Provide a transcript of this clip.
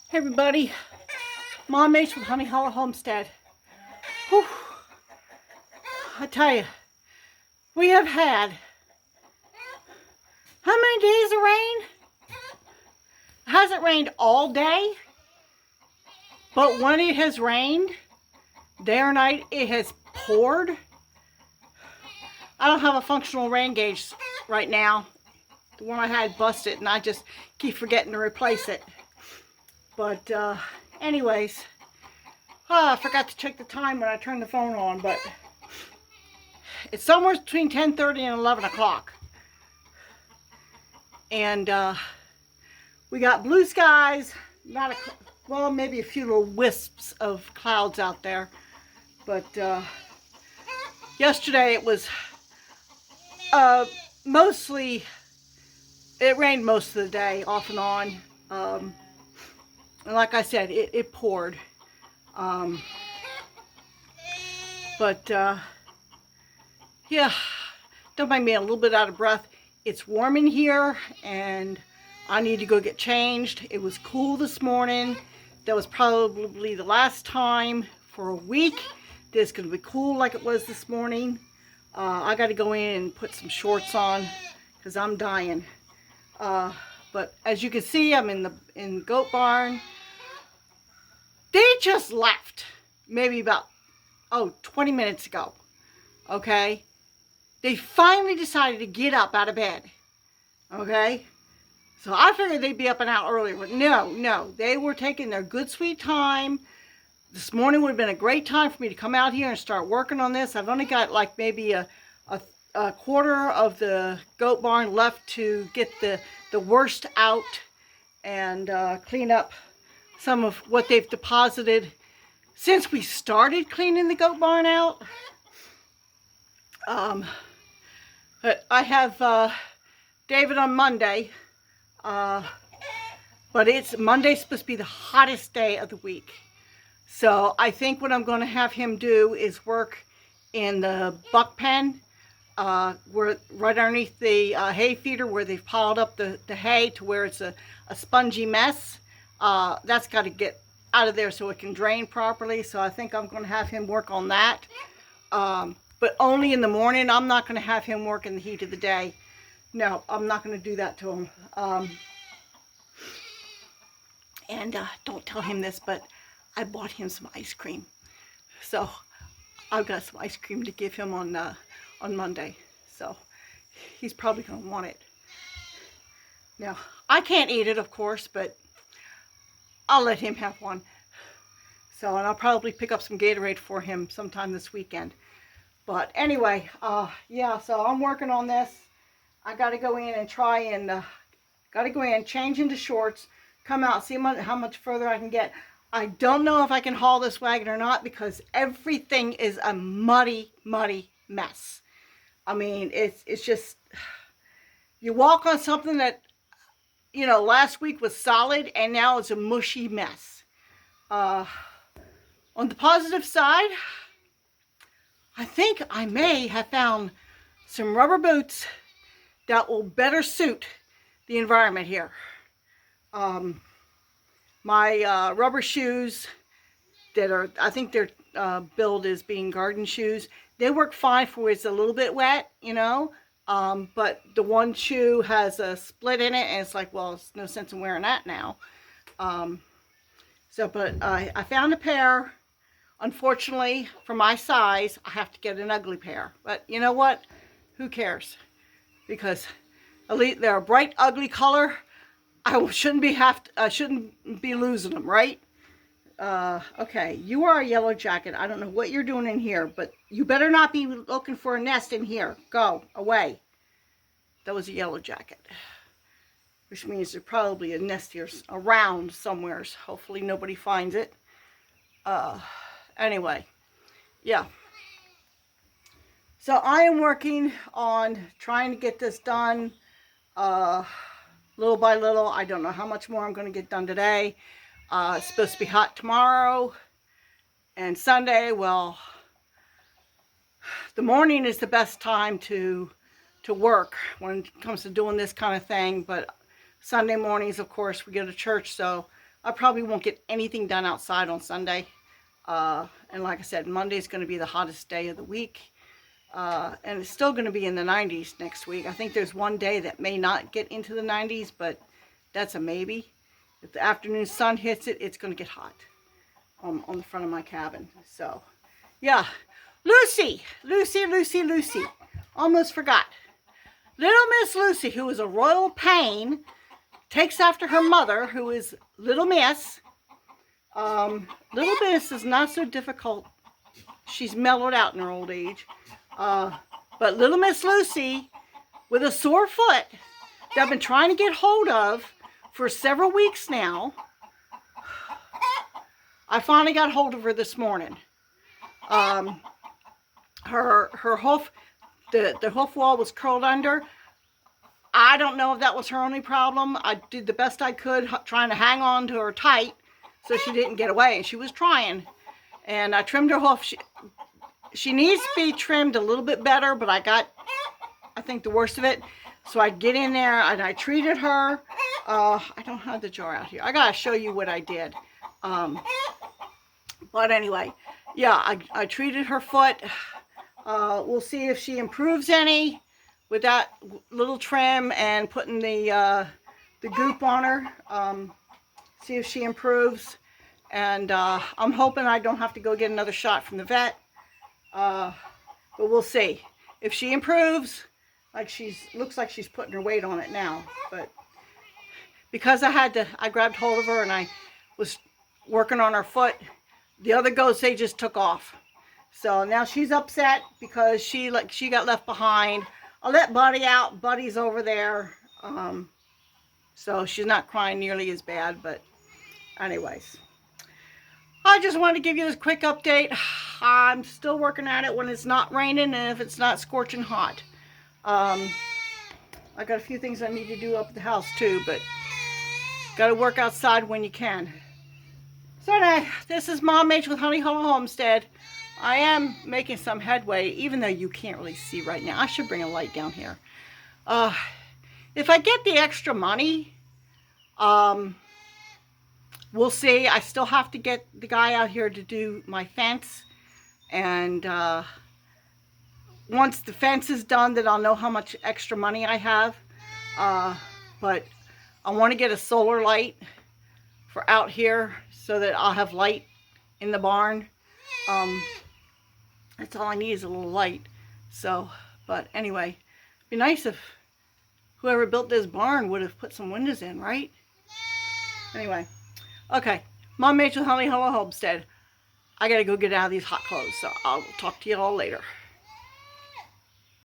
Hey everybody, Mom H with Honey Hollow Homestead. Whew. I tell you, we have had how many days of rain? It hasn't rained all day, but when it has rained, day or night, it has poured. I don't have a functional rain gauge right now. The one I had busted, and I just keep forgetting to replace it. But anyways, I forgot to check the time when I turned the phone on, but it's somewhere between 10:30 and 11 o'clock. And we got blue skies, well, maybe a few little wisps of clouds out there. But yesterday it was mostly, it rained most of the day, off and on. And like I said, it poured. But yeah, don't mind me a little bit out of breath. It's warm in here and I need to go get changed. It was cool this morning. That was probably the last time for a week that it's going to be cool like it was this morning. I got to go in and put some shorts on because I'm dying. But as you can see, I'm in the goat barn. They just left maybe about 20 minutes ago. Okay, they finally decided to get up out of bed. Okay, so I figured they'd be up and out earlier, but no, they were taking their good sweet time. This morning would have been a great time for me to come out here and start working on this. I've only got like maybe a quarter of the goat barn left to get the worst out and clean up some of what they've deposited since we started cleaning the goat barn out. But I have David on Monday, but Monday's supposed to be the hottest day of the week. So I think what I'm going to have him do is work in the buck pen, where right underneath the hay feeder where they've piled up the hay to where it's a spongy mess. That's got to get out of there so it can drain properly. So I think I'm going to have him work on that. But only in the morning. I'm not going to have him work in the heat of the day. No, I'm not going to do that to him. And don't tell him this, but I bought him some ice cream. So I've got some ice cream to give him on Monday. So he's probably going to want it. Now, I can't eat it, of course, but I'll let him have one. So, and I'll probably pick up some Gatorade for him sometime this weekend. But anyway, yeah, so I'm working on this. I got to go in and try and, change into shorts, come out, see how much further I can get. I don't know if I can haul this wagon or not because everything is a muddy mess. I mean, it's just, you walk on something that, you know, last week was solid and now it's a mushy mess. On the positive side, I think I may have found some rubber boots that will better suit the environment here. My rubber shoes that are, I think their build is being garden shoes. They work fine for when it's a little bit wet, you know. But the one shoe has a split in it and it's like, well, it's no sense in wearing that now. But I found a pair. Unfortunately, for my size, I have to get an ugly pair. But you know what? Who cares? Because at least they're a bright, ugly color. I shouldn't be losing them, right? Okay, you are a yellow jacket. I don't know what you're doing in here, but you better not be looking for a nest in here. Go away. That was a yellow jacket, which means there's probably a nest here around somewhere. Hopefully nobody finds it. Anyway, yeah. So I am working on trying to get this done little by little. I don't know how much more I'm going to get done today. It's supposed to be hot tomorrow and Sunday. Well, the morning is the best time to work when it comes to doing this kind of thing. But Sunday mornings, of course, we go to church, so I probably won't get anything done outside on Sunday. And like I said, Monday's going to be the hottest day of the week. And it's still going to be in the 90s next week. I think there's one day that may not get into the 90s, but that's a maybe. If the afternoon sun hits it, it's going to get hot on the front of my cabin. So, yeah. Lucy. Almost forgot. Little Miss Lucy, who is a royal pain, takes after her mother, who is Little Miss. Little Miss is not so difficult. She's mellowed out in her old age. But Little Miss Lucy, with a sore foot that I've been trying to get hold of for several weeks now, I finally got hold of her this morning. Her hoof, the hoof wall was curled under. I don't know if that was her only problem. I did the best I could trying to hang on to her tight so she didn't get away. And she was trying. And I trimmed her hoof. She needs to be trimmed a little bit better, but I got, I think, the worst of it. So I get in there and I treated her. I don't have the jar out here. I gotta show you what I did. But anyway, yeah, I treated her foot. We'll see if she improves any with that little trim and putting the goop on her. See if she improves. And I'm hoping I don't have to go get another shot from the vet. But we'll see. If she improves, like looks like she's putting her weight on it now. But because I grabbed hold of her and I was working on her foot, the other goats, they just took off. So now she's upset because she got left behind. I let Buddy out. Buddy's over there. So she's not crying nearly as bad, but anyways. I just wanted to give you this quick update. I'm still working at it when it's not raining and if it's not scorching hot. I got a few things I need to do up at the house too, but got to work outside when you can. So anyway, this is Mom H with Honey Hollow Homestead. I am making some headway, even though you can't really see right now. I should bring a light down here. If I get the extra money, we'll see. I still have to get the guy out here to do my fence. And once the fence is done, then I'll know how much extra money I have. But I want to get a solar light for out here so that I'll have light in the barn. That's all I need is a little light. So, but anyway, it'd be nice if whoever built this barn would have put some windows in, right? Anyway, okay. Mom H with Honey Hollow Homestead. I gotta go get out of these hot clothes, so I'll talk to you all later.